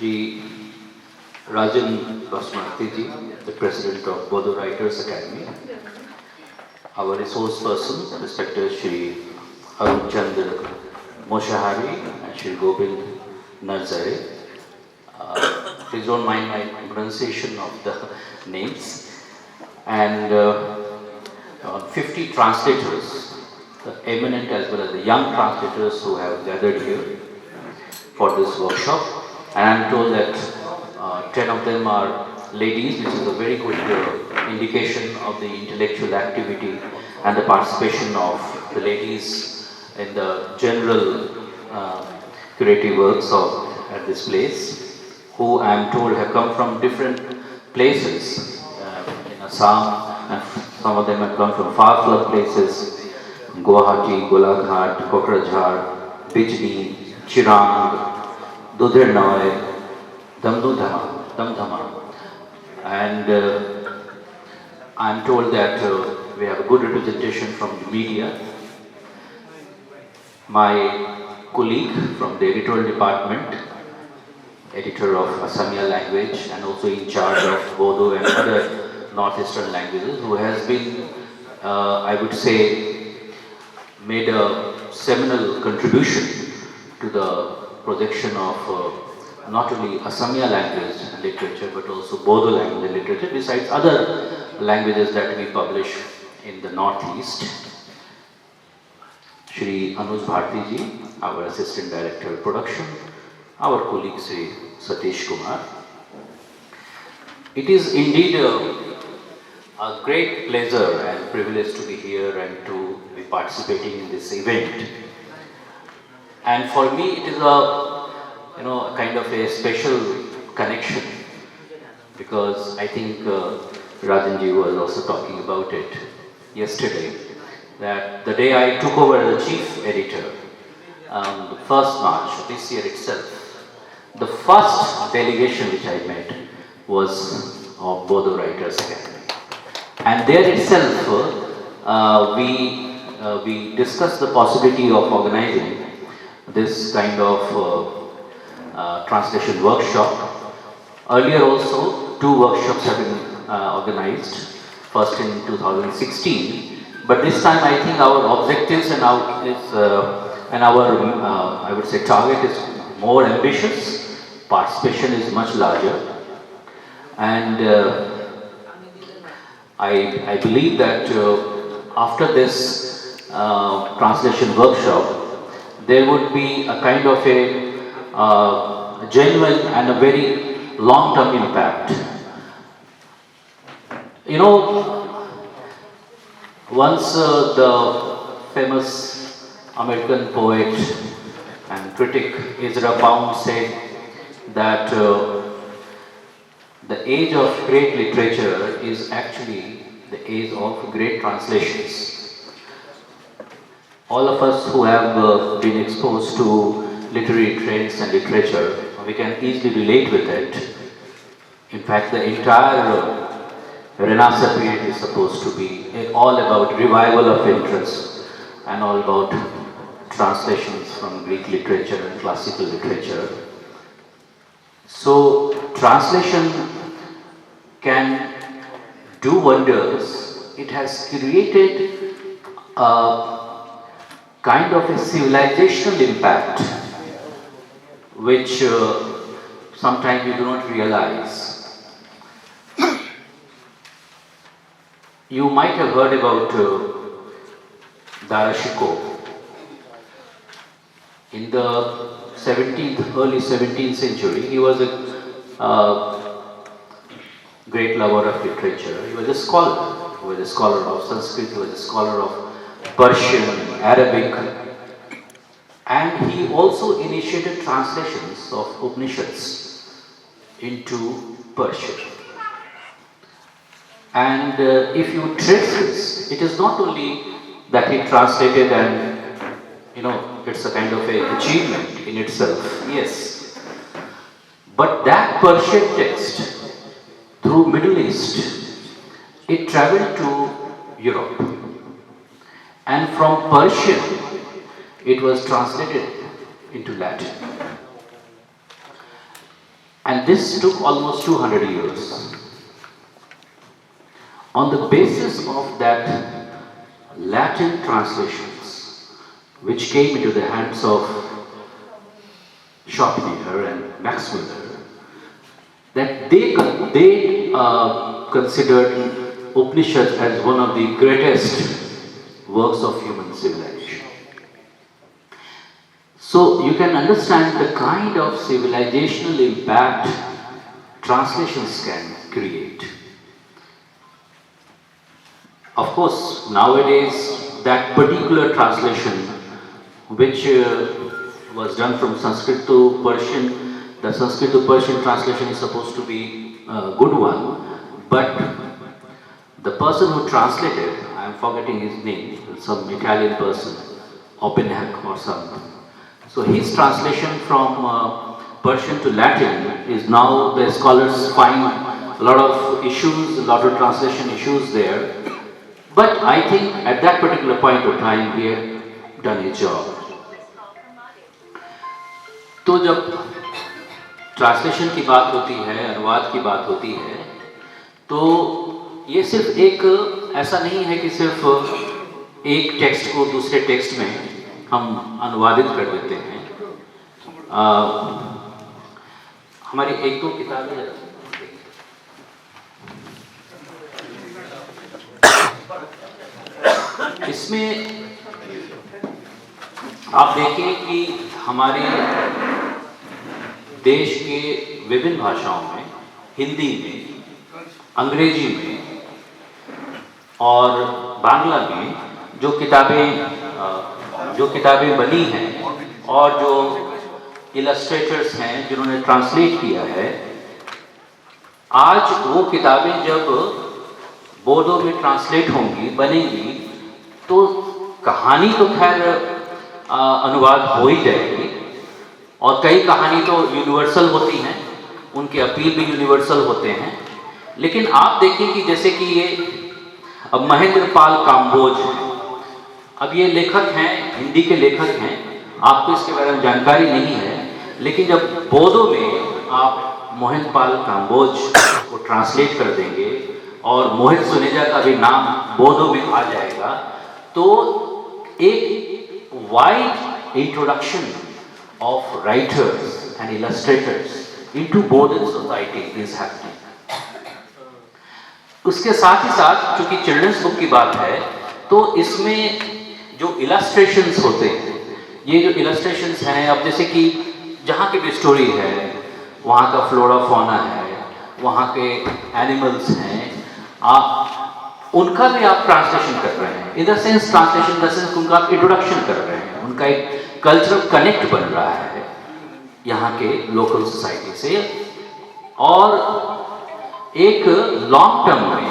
Shri Rajan Basmati, the President of Bodo Writers Academy, our resource person, respected Shri Arun Chandra Moshahari and Shri Gobind Narzare. Please don't mind my pronunciation of the names. And 50 translators, the eminent as well as the young translators who have gathered here for this workshop. And I'm told that 10 of them are ladies, which is a very good indication of the intellectual activity and the participation of the ladies in the general curative works at this place, who I am told have come from different places in Assam, and some of them have come from far-flung places, Guwahati, Golaghat, Kokrajhar, Bijni, Chirang, Dudhirnoi, Damdama, and I'm told that we have a good representation from the media. My colleague from the editorial department, editor of Assamese language and also in charge of Bodo and other northeastern languages, who has been, I would say, made a seminal contribution to the projection of not only Assamese language and literature but also Bodo language and literature, besides other languages that we publish in the northeast. Shri Anuj Bharti ji, our Assistant Director of Production, our colleague Sri Satish Kumar. It is indeed a great pleasure and privilege to be here and to be participating in this event. And for me, it is a kind of a special connection, because I think Rajanji was also talking about it yesterday, that the day I took over as the chief editor, the 1st March this year itself, the first delegation which I met was of Bodo Writers Academy. And there itself, we discussed the possibility of organizing this kind of translation workshop. Earlier also, 2 workshops have been organized, first in 2016, but this time I think our objectives and our I would say target is more ambitious, participation is much larger, and I believe that after this translation workshop, there would be a kind of a genuine and a very long-term impact. Once the famous American poet and critic Ezra Pound said that the age of great literature is actually the age of great translations. All of us who have been exposed to literary trends and literature, we can easily relate with it. In fact, the entire Renaissance period is supposed to be all about revival of interest and all about translations from Greek literature and classical literature. So, translation can do wonders. It has created a kind of a civilizational impact which sometimes you do not realize. You might have heard about Dara Shikoh. In the early 17th century, he was a great lover of literature. He was a scholar. He was a scholar of Sanskrit, he was a scholar of Persian, Arabic, and he also initiated translations of Upanishads into Persian. And if you trace this, it is not only that he translated and, it's a kind of an achievement in itself, yes. But that Persian text, through Middle East, it traveled to Europe. And from Persian, it was translated into Latin. And this took almost 200 years. On the basis of that Latin translations, which came into the hands of Schopenhauer and Max Muller, that they considered Upanishads as one of the greatest works of human civilization. So you can understand the kind of civilizational impact translations can create. Of course, nowadays that particular translation which was done from Sanskrit to Persian, the Sanskrit to Persian translation is supposed to be a good one, but the person who translated, I am forgetting his name, some Italian person, Oppenheim or something. So his translation from Persian to Latin is now, the scholars find a lot of issues, a lot of translation issues there. But I think at that particular point of time he had done his job. तो जब translation की बात होती है, अनुवाद की बात होती है, तो ये सिर्फ एक ऐसा नहीं है कि सिर्फ एक टेक्स्ट को दूसरे टेक्स्ट में हम अनुवादित कर देते हैं। हमारी एक दो किताबें इसमें आप देखिए कि हमारे देश के विभिन्न भाषाओं में, हिंदी में, अंग्रेजी में और बांग्ला में जो किताबें बनी हैं और जो इलस्ट्रेटर्स हैं जिन्होंने ट्रांसलेट किया है, आज वो किताबें जब बोडो में ट्रांसलेट होंगी, बनेंगी, तो कहानी तो खैर अनुवाद हो ही जाएगी और कई कहानी तो यूनिवर्सल होती हैं, उनके अपील भी यूनिवर्सल होते हैं। लेकिन आप देखिए कि जैसे कि ये अब महेंद्र पाल काम्बोज, अब ये लेखक हैं, हिंदी के लेखक हैं, आपको इसके बारे में जानकारी नहीं है, लेकिन जब बोडो में आप महेंद्र पाल काम्बोज को ट्रांसलेट कर देंगे और मोहित सुनेजा का भी नाम बोडो में आ जाएगा, तो एक wide introduction of writers and illustrators into Bodo society is happening. उसके साथ ही साथ चूंकि चिल्ड्रंस बुक की बात है, तो इसमें जो इलस्ट्रेशंस होते हैं, ये जो इलस्ट्रेशंस हैं, अब जैसे कि जहाँ की भी स्टोरी है, वहाँ का फ्लोरा फौना है, वहाँ के एनिमल्स हैं, उनका भी आप ट्रांसलेशन कर रहे हैं। In the sense translation in the sense उनका आप इंट्रोडक्शन कर रहे हैं, उनका एक कल्चरल कनेक्ट बन रहा है यहाँ के लोकल सोसाइटी से। और एक लॉन्ग टर्म में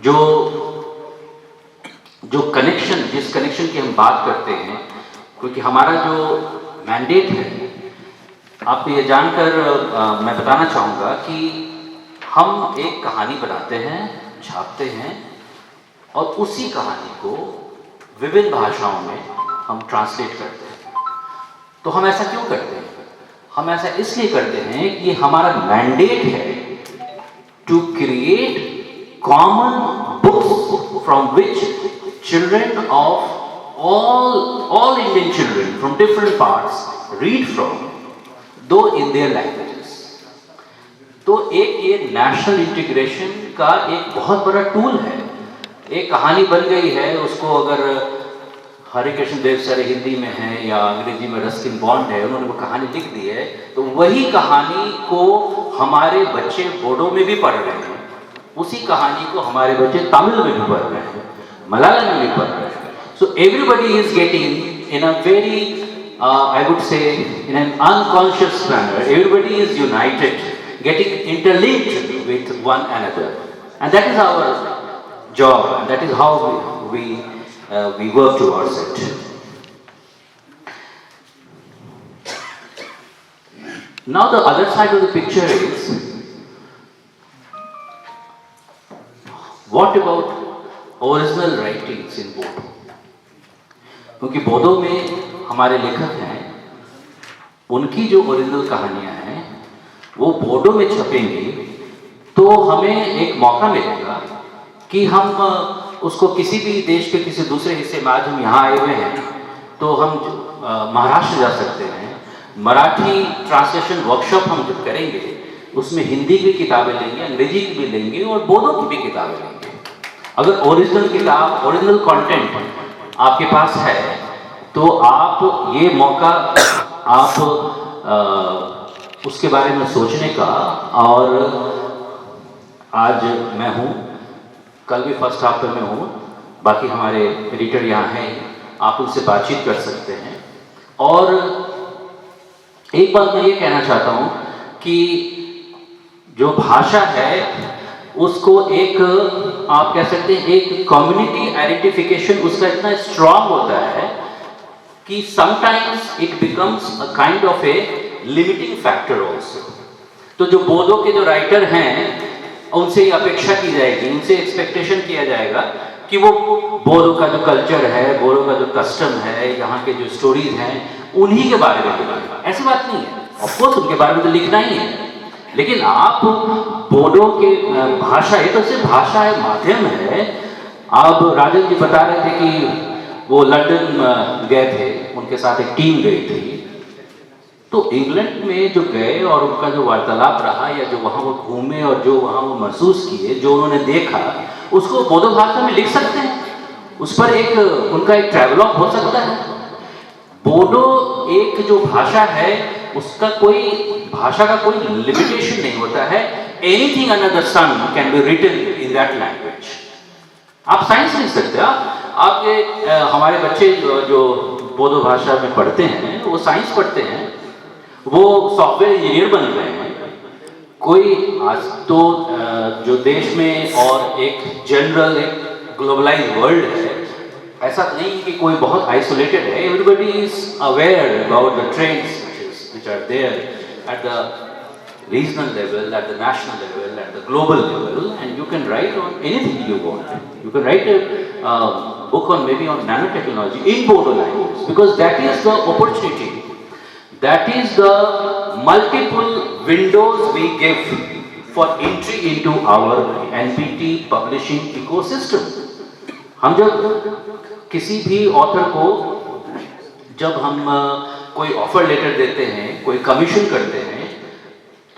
जो कनेक्शन, जिस कनेक्शन की हम बात करते हैं, क्योंकि हमारा जो मैंडेट है, आपको ये जानकर मैं बताना चाहूँगा कि हम एक कहानी बनाते हैं, छापते हैं और उसी कहानी को विभिन्न भाषाओं में हम ट्रांसलेट करते हैं। तो हम ऐसा क्यों करते हैं? हम ऐसा इसलिए करते हैं कि हमारा मैंडेट है to create common books from which children of all Indian children from different parts read from, though in their languages. तो एक ये नेशनल इंटीग्रेशन का एक बहुत बड़ा टूल है। एक कहानी बन गई है, उसको अगर हरे कृष्ण देव सर हिंदी में है या अंग्रेजी में रस्किन बॉन्ड है, उन्होंने वो कहानी लिख दी है, तो वही कहानी को हमारे बच्चे बोडो में भी पढ़ रहे हैं, उसी कहानी को हमारे बच्चे तमिल में भी पढ़ रहे हैं, मलयालम में भी पढ़ रहे हैं। So everybody is getting in a very, I would say, in an unconscious manner, everybody is united, getting interlinked with one another. And that is our job, and that is how we work towards it. Now the other side of the picture is, what about original writings in Bodo? क्योंकि बोडो में हमारे लेखक हैं, उनकी जो original कहानियां हैं वो बोडो में छपेंगी तो हमें एक मौका मिलेगा कि हम उसको किसी भी देश के किसी दूसरे हिस्से में, आज हम यहाँ आए हुए हैं तो हम महाराष्ट्र जा सकते हैं, मराठी ट्रांसलेशन वर्कशॉप हम जब करेंगे उसमें हिंदी की किताबें लेंगे, अंग्रेजी की भी लेंगे और बोडो की भी किताबें लेंगे। अगर ओरिजिनल किताब, ओरिजिनल कंटेंट आपके पास है तो आप ये मौका आप उसके बारे में सोचने का, और आज मैं हूँ, कल भी फर्स्ट हाफ में हूँ, बाकी हमारे एडिटर यहाँ हैं, आप उनसे बातचीत कर सकते हैं। और एक बात मैं ये कहना चाहता हूँ कि जो भाषा है उसको एक, आप कह सकते हैं, एक कम्युनिटी आइडेंटिफिकेशन उसका इतना स्ट्रांग होता है कि sometimes it becomes a kind of A limiting factor also. तो जो बोडो के जो राइटर हैं उनसे ये अपेक्षा की जाएगी, उनसे एक्सपेक्टेशन किया जाएगा कि वो बोडो का जो कल्चर है, बोडो का जो कस्टम है, यहाँ के जो स्टोरीज हैं उन्हीं के बारे में लिखना। ऐसी बात नहीं है, ऑफकोर्स उनके बारे में तो लिखना ही है, लेकिन आप बोडो के भाषा, ये तो सिर्फ भाषा है, माध्यम है। अब राजन जी बता रहे थे कि वो लंदन गए थे, उनके साथ एक टीम गई थी, तो इंग्लैंड में जो गए और उनका जो वार्तालाप रहा या जो वहाँ वो घूमे और जो वहाँ वो महसूस किए, जो उन्होंने देखा, उसको बोडो भाषा में लिख सकते हैं, उस पर एक उनका एक ट्रैवलॉग हो सकता है। बोडो एक जो भाषा है उसका कोई, भाषा का कोई लिमिटेशन नहीं होता है। Anything under the sun can be written in that language. आप साइंस लिख सकते हैं, आप ये हमारे बच्चे जो बोडो भाषा में पढ़ते हैं वो साइंस पढ़ते हैं, वो सॉफ्टवेयर इंजीनियर बन रहे हैं। कोई आज तो जो देश में और एक जनरल एक ग्लोबलाइज वर्ल्ड है, ऐसा नहीं कि कोई बहुत आइसोलेटेड है। Everybody is aware about the trends which are there at the regional level, at the national level, at the global level, and you can write on anything you want. You can write a book on maybe on nanotechnology in Bodo language, because that is the opportunity, that is the multiple windows we give for entry into our NPT publishing ecosystem. हम जब किसी भी author को, जब हम कोई offer letter देते हैं, कोई कमीशन करते हैं,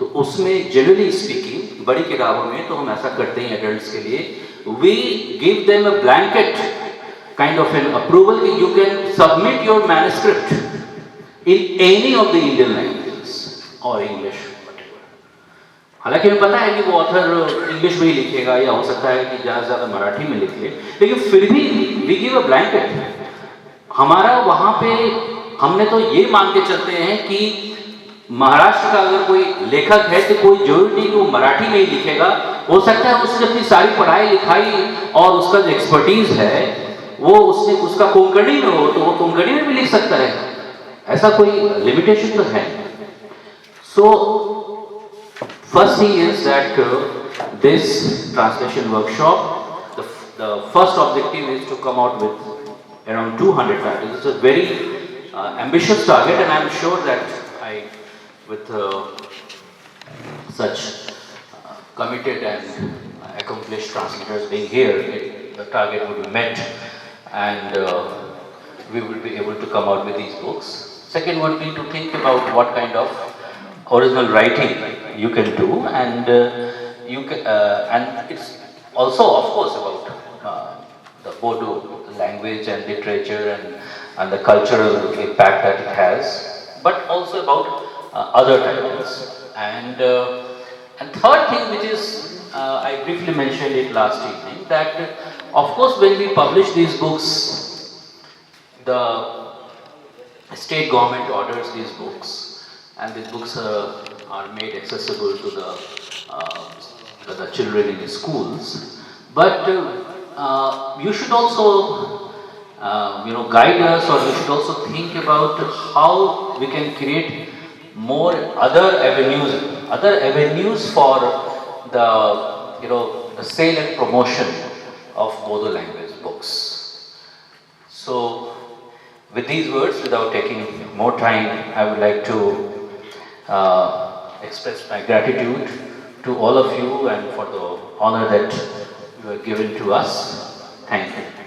तो उसमें जनरली स्पीकिंग बड़ी किताबों में तो हम ऐसा करते हैं एडल्ट्स के लिए, we give them a blanket kind of an approval कि you can submit your manuscript in any of the Indian languages और इंग्लिश। हालांकि हमें पता है कि वो ऑथर इंग्लिश में ही लिखेगा या हो सकता है कि ज़्यादा से ज़्यादा मराठी में लिखे, लेकिन फिर भी वी गिव अ ब्लैंकेट। हमारा वहाँ पे हमने तो ये मान के चलते हैं कि महाराष्ट्र का अगर कोई लेखक है तो कोई जरूरी नहीं कि वो मराठी में ही लिखेगा, हो सकता है उसने अपनी सारी पढ़ाई लिखाई और उसका जो एक्सपर्टीज है वो उसने उसका कोंकणी में हो तो वो कोंकणी में भी लिख सकता है, ऐसा कोई लिमिटेशन तो है। So first thing is that this translation workshop, the first objective is to come out with around 200 titles. It's a very ambitious target, and I'm sure that with such committed and accomplished translators being here, the target would be met, and we will be able to come out with these books. Second would be to think about what kind of original writing you can do, and and it's also, of course, about the Bodo language and literature and the cultural impact that it has, but also about other titles. And third thing, which is I briefly mentioned it last evening, that of course when we publish these books, the state government orders these books, and these books are made accessible to the children in the schools. But you should also guide us, or we should also think about how we can create more other avenues for the the sale and promotion of Bodo language books. So with these words, without taking more time, I would like to express my gratitude to all of you and for the honor that you have given to us. Thank you.